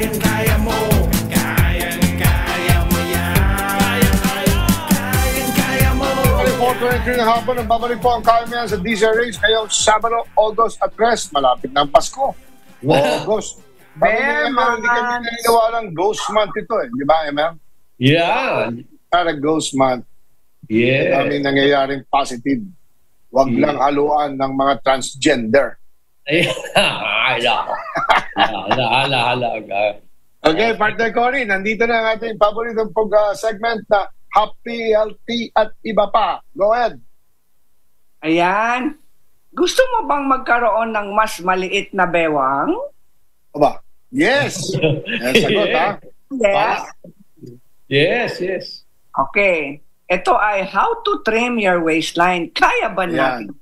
Kayang-kaya mo. Kayang-kaya mo yan. Kayang-kaya mo. 4:23 na hapon, nagbabalik po ang Kaya Mo Yan sa DZRH ngayong Sabado, August at 3. Malapit na ang Pasko. August. Hindi kami naniniwalang ghost month ito eh. Di ba, Emel? Yeah. Para ghost month. Yeah. Daming nangyayaring positive. Huwag lang haluan ng mga transgender. Hala. Okay, partner Cory, nandito na ang ating paboritong segment na Happy, Healthy at Iba Pa. Go ahead. Ayan. Gusto mo bang magkaroon ng mas maliit na bewang? Aba, yes. Yan sagot, ha? Yes. Yes. Okay. Ito ay how to trim your waistline. Kaya ba natin?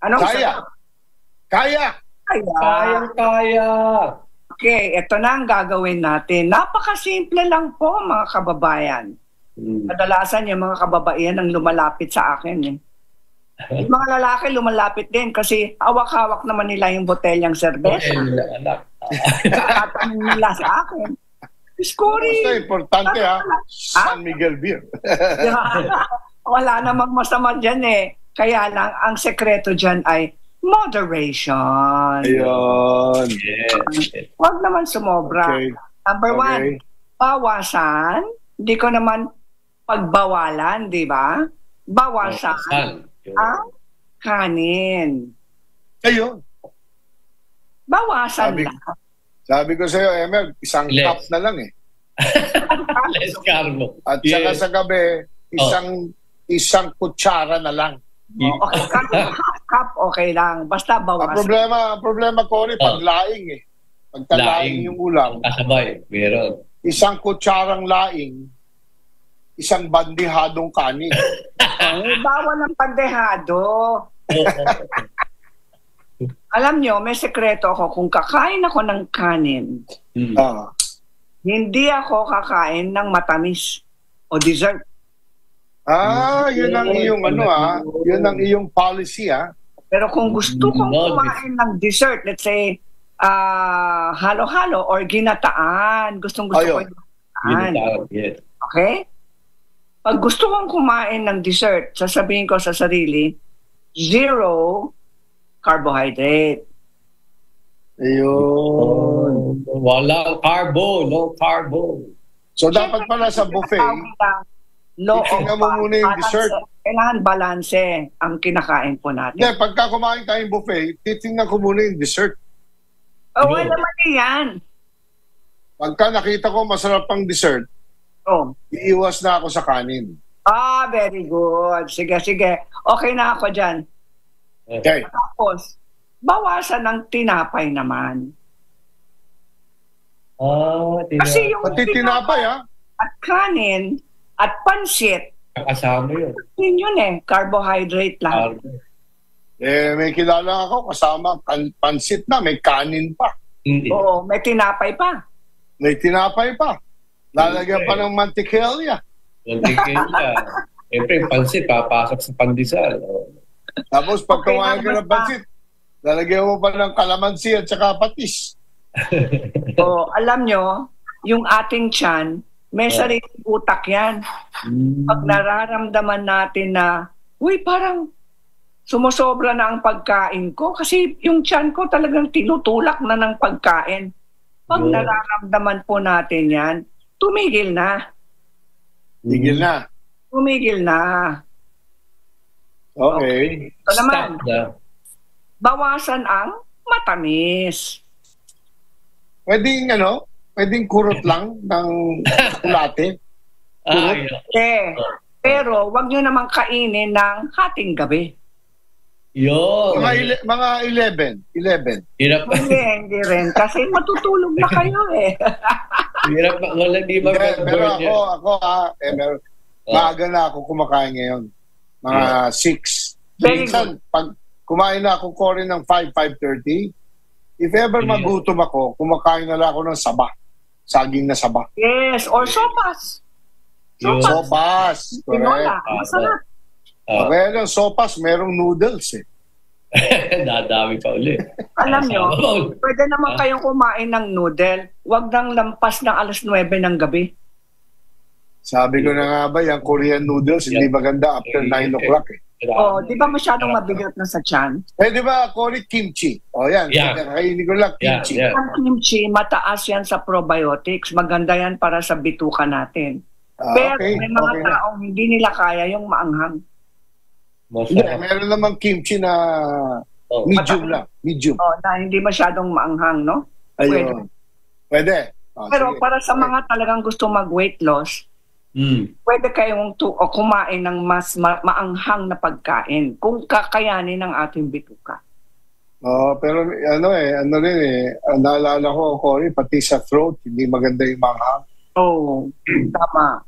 Anong Kaya. sagot? Kaya. Kayang-kaya. Okay, ito na ang gagawin natin. Napakasimple lang po, mga kababayan. Kadalasan yung mga kababaihan ang lumalapit sa akin. Yung mga lalaki lumalapit din kasi hawak-hawak naman nila yung botelyang serbesa. Katatanong nila sa akin. Scory! Basta importante, ha? San Miguel Beer. Wala namang masama dyan eh. Kaya lang, ang sekreto dyan ay moderation. Ayun. Huwag naman sumobra. Okay. Number one, bawasan. Hindi ko naman pagbawalan, di ba? Bawasan ang kanin. Ayun. Bawasan lang. Sabi ko sa'yo, Emel, isang cup na lang eh. Less carbo. At saka sa gabi, isang kutsara na lang. Okay, cup okay lang. Basta bawasan. Ang problema ko rin, paglaing eh. Pagkalaing yung ulam. Kasabay, meron. Isang kutsarang laing, isang bandihadong kanin. Bawal ng pandehado. Alam nyo, may sekreto ako. Kung kakain ako ng kanin, hindi ako kakain ng matamis o dessert. Yun ang iyong yun ang iyong policy, Pero kung gusto kong kumain ng dessert, let's say, halo-halo or ginataan, gustong-gusto ko yung ginataan. Okay? Pag gusto kong kumain ng dessert, sasabihin ko sa sarili, 0 carbohydrate. Ayun. Walang carbo, no carbo. So dapat pala sa buffet, titingnan mo muna yung dessert. Kailangan balanse ang kinakain po natin. Hindi, pagka kumain tayong buffet, titingnan ko muna yung dessert. Wala naman yan. Pagka nakita ko masarap ang dessert, iiwas na ako sa kanin. Very good. Sige. Okay na ako dyan. Okay. Tapos, bawasan ng tinapay naman. Kasi yung tinapay, at kanin, at pansit, kasama yun. Yun carbohydrate lang. May kilala ako kasama pansit na, may kanin pa. Oo, may tinapay pa. May tinapay pa. Lalagyan pa ng mantikilya. Siyempre, pansit, papasok sa pandesal. Tapos pag kumain ka ng pansit, lalagyan mo pa ng kalamansi at saka patis. Alam nyo, yung ating tiyan, may sariling utak yan. Pag nararamdaman natin na, parang sumusobra na ang pagkain ko kasi yung tiyan ko talagang tinutulak na ng pagkain. Pag nararamdaman po natin yan, tumigil na. Tumigil na. Okay. Ito naman, bawasan ang matamis. Pwedeng kurot lang ng kulate. Pero wag nyo namang kainin ng hating gabi. Mga 11. Hindi rin. Kasi matutulog na kayo eh. Hirap wala di ba? Pero ako maaga na ako kumakain ngayon. Mga 6. Minsan, pag kumain na ako Cory ng 5:30, if ever magutom ako, kumakain na lang ako ng saba. Saging na saba. Yes, or sopas. Sopas. Tinola, masarap. Kaya lang, sopas, merong noodles eh. Dadami pa ulit. Alam nyo, Kasama. pwede naman kayong kumain ng noodle. Huwag nang lampas ng 9:00 ng gabi. Sabi ko na nga ba, yung Korean noodles, hindi maganda after 9 o'clock eh. Oh, di ba masyadong mabigat na sa tiyan? Eh, di ba, Cory, kimchi? O yan, kainin ko lang, kimchi. Yeah. Ang kimchi, mataas yan sa probiotics. Maganda yan para sa bituka natin. Pero may mga taong hindi nila kaya yung maanghang. Hindi, meron namang kimchi na medium lang. Medium. Oh, na hindi masyadong maanghang, no? Ayun. Pwede. Pero Sige. para sa mga talagang gusto mag-weight loss, pwede kayong kumain ng mas maanghang na pagkain kung kakayanin ng ating bituka. Pero ano rin naalala ko, Cory, pati sa throat, hindi maganda yung manghang. Oo, tama.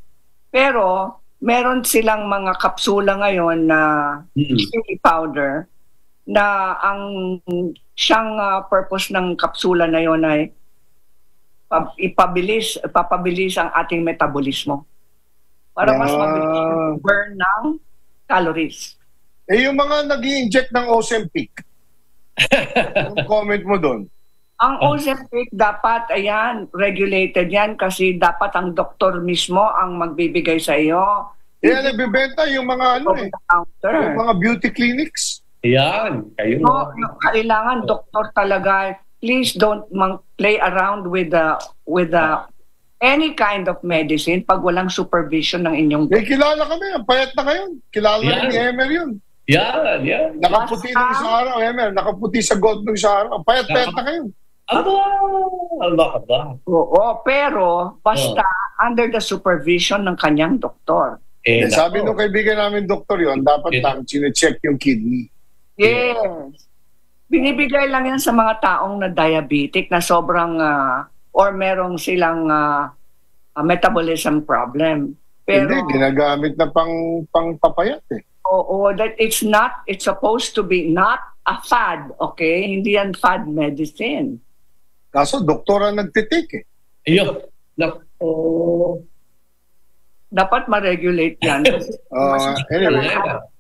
Pero meron silang mga kapsula ngayon na chili powder na ang siyang purpose ng kapsula na yon ay ipapabilis ang ating metabolismo. Para mas mabilis yung burn ng calories. Eh, yung mga nag-i-inject ng Ozempic, yung comment mo doon? Ang Ozempic dapat, regulated yan kasi dapat ang doktor mismo ang magbibigay sa iyo. Yan, nagbibenta yung mga yung mga beauty clinics. Yan, kayo. So, kailangan doktor talaga. Please don't play around with any kind of medicine pag walang supervision ng inyong Eh, kilala kami. Ang payat na ngayon. Kilala ni Emer yun. Yan. Nakaputi nung isang araw, Emer. Nakaputi sa gold nung isang araw. Ang payat na ngayon. Aba. Oo, pero basta under the supervision ng kanyang doktor. Sabi nung kaibigan namin doktor yun, dapat lang sinecheck yung kidney. Yes. Binibigay lang yan sa mga taong na diabetic na sobrang or merong silang metabolism problem. Pero hindi, ginagamit na pang papayat eh. Oo, that it's supposed to be not a fad, okay? Hindi yan fad medicine. Kaso doktor ang nagtitik eh. Ayun. Dapat ma-regulate yan. Anyway.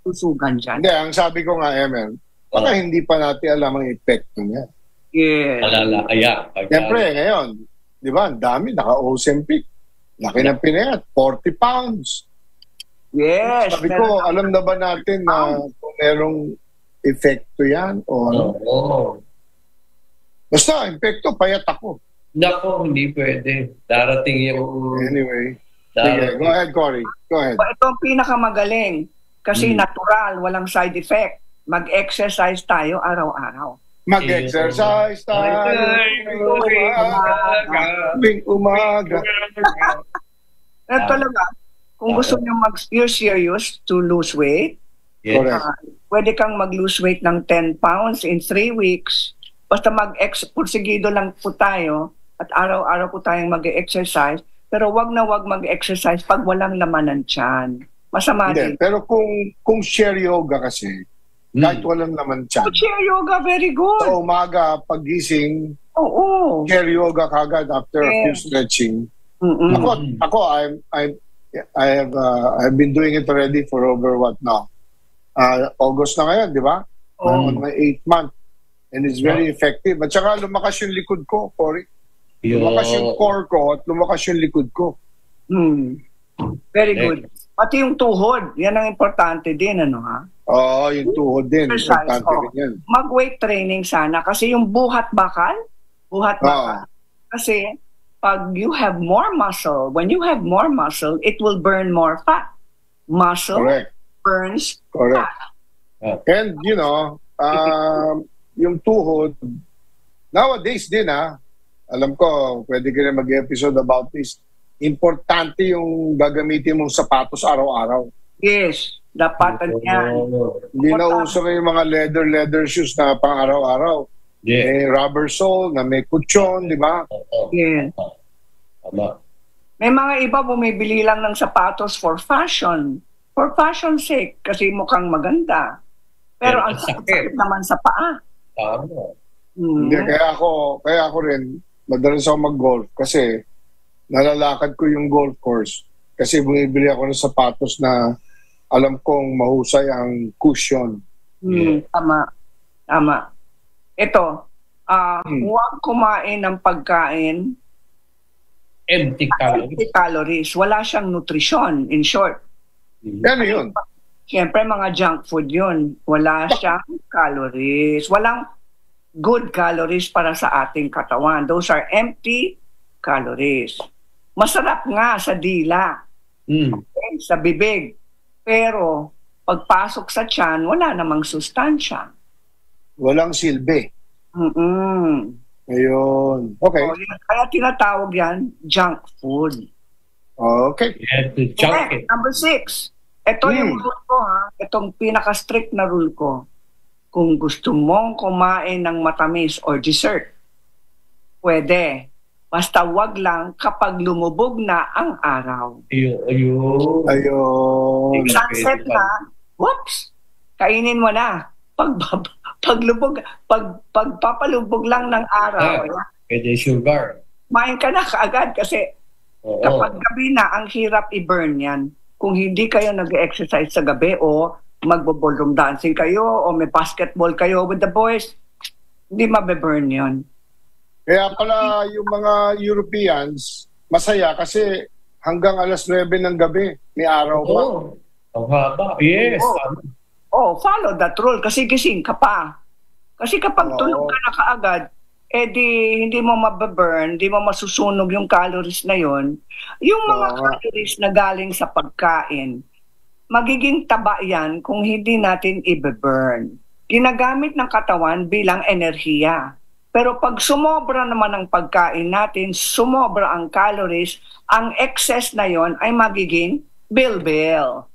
Susugan dyan. Hindi, ang sabi ko nga, Emer, baka hindi pa natin alam ang epekto niya. Yes. Siyempre, ngayon, di ba, ang dami, naka-Ozempic. Laki ng pinayat, 40 pounds. Yes. Sabi ko, alam na ba natin na kung merong epekto yan o ano? Basta, epekto, payat ako. Nako, hindi pwede. Darating yung... Anyway. Sige, go ahead, Cory. Go ahead. Ito ang pinakamagaling. Kasi natural, walang side effect. Mag-exercise tayo araw-araw. Mag-exercise tayo. Umaga. Talaga, kung gusto nyo you're serious to lose weight, pwede kang mag-lose weight ng 10 pounds in 3 weeks. Basta pursigido lang po tayo at araw-araw po tayong mag-exercise. Pero wag na wag mag-exercise pag walang laman ng tiyan. Masama din. Pero kung share yoga kasi, kahit walang laman tiyan. Share yoga, very good. So, umaga, pagising, share yoga kagad after a few stretching. Ako, I've been doing it already for over what now? August na ngayon, di ba? On my 8th month. And it's very effective. At saka lumakas yung likod ko, Cory. Lumakas yung core ko at lumakas yung likod ko. Very good. Pati yung tuhod, yan ang importante din, ano ha? Oo, yung tuhod din. Importante rin yan. Mag-weight training sana kasi yung buhat bakal. Kasi pag you have more muscle, when you have more muscle, it will burn more fat. Muscle burns fat. And, you know, yung tuhod, nowadays din alam ko, pwede ka rin mag-episode about this. Importante yung gagamitin mong sapatos araw-araw. Yes, dapat yan. Hindi na uso yung mga leather shoes na pang araw-araw. May rubber sole na may kutsyon, di ba? Yeah. May mga iba bumibili lang ng sapatos for fashion. For fashion sake, kasi mukhang maganda. Pero ang sakit naman sa paa. Hindi, kaya ako rin, madalas ako mag-golf kasi nalalakad ko yung golf course kasi bumibili ako ng sapatos na alam kong mahusay ang cushion. Tama. Tama. Ito, huwag kumain ng pagkain Empty calories. empty calories. Wala siyang nutrisyon, in short. Ano yun? Siyempre, mga junk food yun. Wala siyang calories. Walang good calories para sa ating katawan. Those are empty calories. Masarap nga sa dila, okay, sa bibig. Pero, pagpasok sa tiyan, wala namang sustansya. Walang silbi. Ayun. Okay. So, kaya tinatawag yan, junk food. Okay. Yeah, to chunk Okay, it. number 6. Ito yung rule ko, ha. Itong pinaka-strict na rule ko. Kung gusto mong kumain ng matamis or dessert, pwede. Basta wag lang kapag lumubog na ang araw. Ayun. Ayun. Sunset na, whoops, kainin mo na. Pagpapalubog lang ng araw, Pwede sugar. kumain ka na kaagad kasi Oo. kapag gabi na, ang hirap i-burn yan. Kung hindi kayo nag-exercise sa gabi o magbo-ballroom dancing kayo o may basketball kayo with the boys, hindi mabe-burn yun. Kaya pala yung mga Europeans, masaya kasi hanggang alas 9 ng gabi, may araw pa. Oo. Ang haba. Yes. Follow that rule kasi gising ka pa. Kasi kapag tulog ka na kaagad, hindi mo mababurn, hindi mo masusunog yung calories na yon. Yung mga calories na galing sa pagkain, magiging taba yan kung hindi natin i-burn. Ginagamit ng katawan bilang enerhiya. Pero pag sumobra naman ang pagkain natin, sumobra ang calories, ang excess na yon ay magiging bilbil.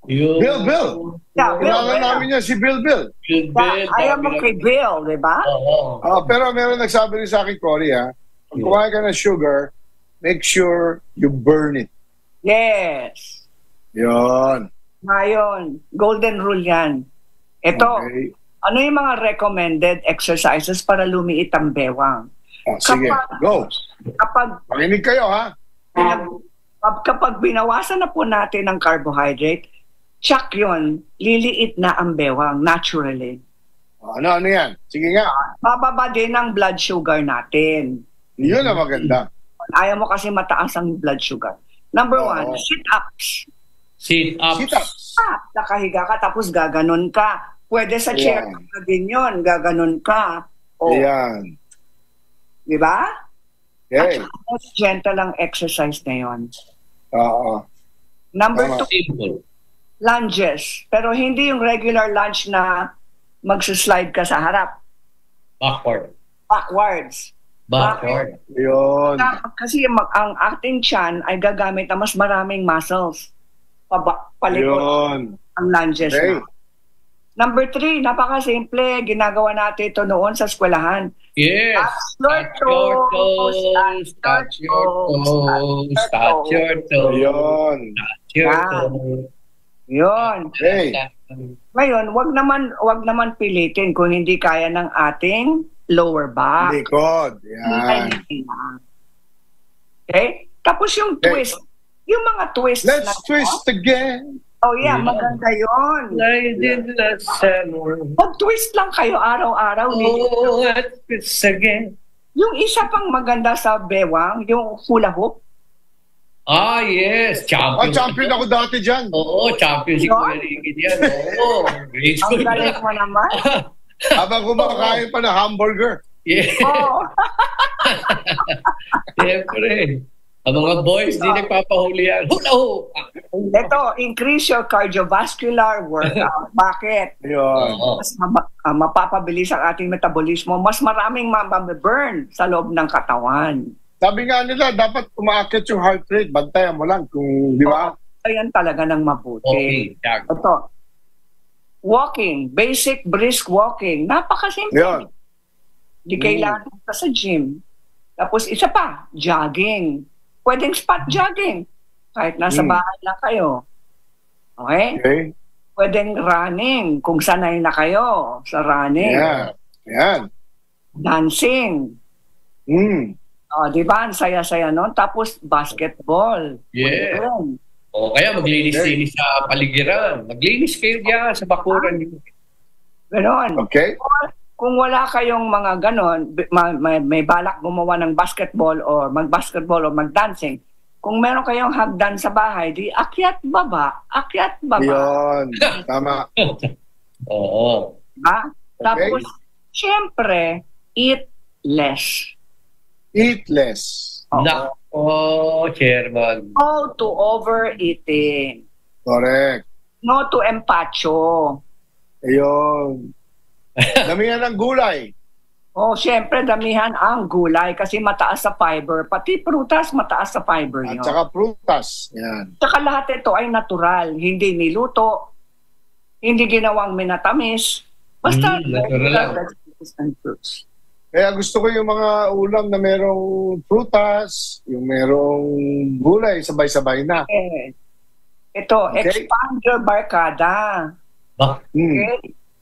Yun. Bill. Yeah, Kilala namin niya si Bill. Ayaw mo kay Bill, di ba? Oo. Pero meron nagsabi rin sa akin, Cory, ha? Pag kumain ka ng sugar, make sure you burn it. Yes. Yun. Ngayon, golden rule yan. Ito, Okay. ano yung mga recommended exercises para lumiit ang bewang? Sige, go. Kapag Makinig kayo, ha? kapag binawasan na po natin ang carbohydrate, tsak yun, liliit na ang bewang naturally. Ano yan? Sige nga. Bababa din ang blood sugar natin. Yun ang maganda. Ayaw mo kasi mataas ang blood sugar. Number 1, sit-ups. Sit-ups. Sit-ups. Nakahiga ka tapos gaganon ka. Pwede sa chair Ayan. ka din yun, gaganon ka. Ayan. Di ba? Okay. At most gentle ang exercise na yun. Oo. Number Tama. 2, Simple. lunges. Pero hindi yung regular lunge na magsaslide ka sa harap. Backward. Backwards. Backward. Yun. Kasi ang ating tiyan ay gagamit na mas maraming muscles. Palikot Yun. ang lunges Okay. na. Number 3, napakasimple. Ginagawa natin ito noon sa eskwelahan. Yes. Touch your toes. Touch your toes. Touch your toes. Yun. Touch your toes. Yun. Okay. Ngayon, wag naman pilitin kung hindi kaya ng ating lower back. Likod. Yan. Okay? Tapos yung twist. Yung mga twist Let's twist again. Oh yeah, Yeah. maganda yun. I did not summer. Mag-twist lang kayo araw-araw. Oh, let's twist again. Yung isa pang maganda sa bewang, yung hula hoop. Ah, yes. Champion. Champion ako dati dyan. Oo, champion si No? Kuya Ricky yan. Oo. Great Ang school. galing mo naman. Habang kumakain pa ng hamburger. Yeah. Oh. Siyempre. Ang mga boys, di nagpapahuli yan. Hula ho! Ito, increase your cardiovascular workout. Bakit? Yun. Oo. Mas mapapabilis ang ating metabolismo. Mas maraming mababurn sa loob ng katawan. Sabi nga nila, dapat umaakit yung heart rate. Bantayan mo lang kung, di ba? Ayan talaga ng mabuti. Okay. Tag. Ito, walking, basic brisk walking. Napakasimple. Yun. Di kailangan ka sa gym. Tapos isa pa, jogging. Pwedeng spot jogging. Kahit nasa bahay lang kayo. Okay? Okay. Pwedeng running. Kung sanay na kayo sa running. Yan. Yan. Dancing. Di ba? Ang saya-saya nun. Tapos basketball. Yeah. Pwede rin. O kaya maglinis-linis sa paligiran. Maglinis kayo dyan sa bakuran. Ganon. Okay? Kung wala kayong mga ganon, may balak gumawa ng basketball or mag-basketball or mag-dancing, kung meron kayong hagdan sa bahay, di akyat baba. Yun. Tama. Oo. Diba? Okay. Tapos, syempre, eat less. Eat less. Oo. Nako, Chairman. No to overeating. Correct. No to empacho. Ayun. Damihan ng gulay. Oh, syempre, damihan ang gulay kasi mataas sa fiber. Pati prutas, mataas sa fiber At yun. saka prutas. Yan. Tsaka lahat ito ay natural. Hindi niluto, hindi ginawang minatamis. Basta natural lang. vegetables and fruits. Kaya gusto ko yung mga ulam na merong prutas, yung merong gulay, sabay-sabay na. Ito, Okay. expand your barkada. Okay?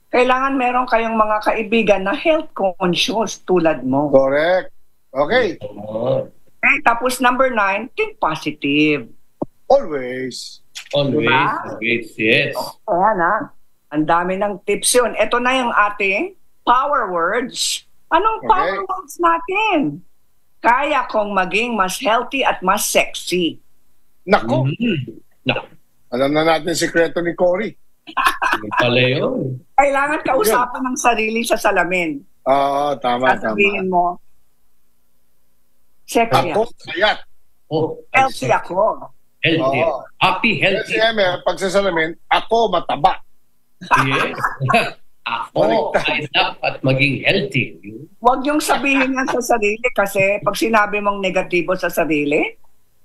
Kailangan meron kayong mga kaibigan na health conscious tulad mo. Correct. Okay. Oo. Okay, tapos number 9, think positive. Always. Always. Diba? Always, yes. Ayan ha. Ang dami ng tips yun. Ito na yung ating power words. Anong Okay. power words natin? Kaya kong maging mas healthy at mas sexy. Nako. Nako, Alam na natin yung sikreto ni Cory. ano pala yun? Kailangan kausapan ng sarili sa salamin. Oo, tama. Sasabihin mo, sexy Ako, ako. kayat. Oh, Healthy ako. healthy. Oo. Happy, Si healthy. Emer, pag sa salamin, ako mataba. Yes. Ako ay dapat maging healthy. Huwag yung sabihin yan sa sarili kasi pag sinabi mong negatibo sa sarili,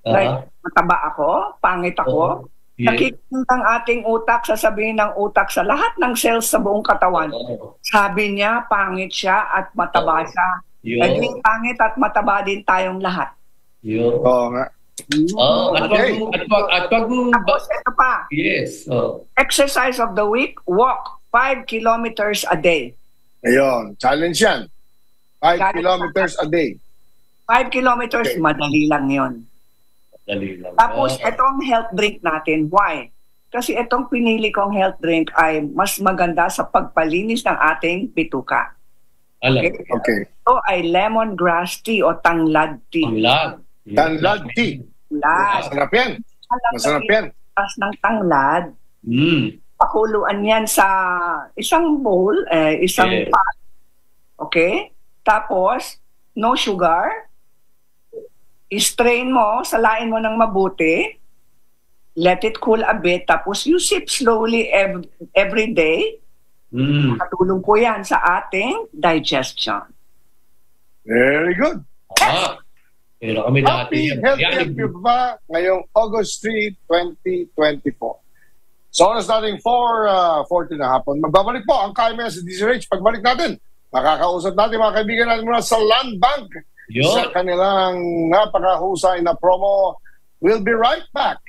like, mataba ako, pangit ako, Yes. nakikinig ang ating utak, sasabihin ng utak sa lahat ng cells sa buong katawan. Oo. Sabi niya, pangit siya at mataba siya. Yun. Naging pangit at mataba din tayong lahat. Yun. Oo nga. Oh, at Okay. wag mo Tapos ito pa, yes. Oh. exercise of the week, walk 5 kilometers a day. Ayun. Challenge yan. 5 Challenge. kilometers a day. 5 kilometers, Okay. madali lang yon. Dali lang. Tapos itong health drink natin, why? Kasi itong pinili kong health drink ay mas maganda sa pagpalinis ng ating bituka. Alam. Okay? Okay. Ito ay lemongrass tea o tanglad tea. Tanglad. Tanglad tea. Tanglad. Masarap yan. Masarap yan. Tapos ng tanglad, Mm. pakuluan yan sa isang bowl, isang Yes. pot. Okay? Tapos, no sugar. I-strain mo, salain mo ng mabuti. Let it cool a bit. Tapos, you sip slowly every day. Mm. Katulong po yan sa ating digestion. Very good. Pero kami dati Happy, yan. healthy, Yan. happy ba ngayong August 3, 2024? So, oras natin 4:40 na hapon. Magbabalik po ang KMS DZRH. Pagbalik natin, makakausap natin mga kaibigan natin mula sa Land Bank Yun. sa kanilang napakahusay na promo. We'll be right back.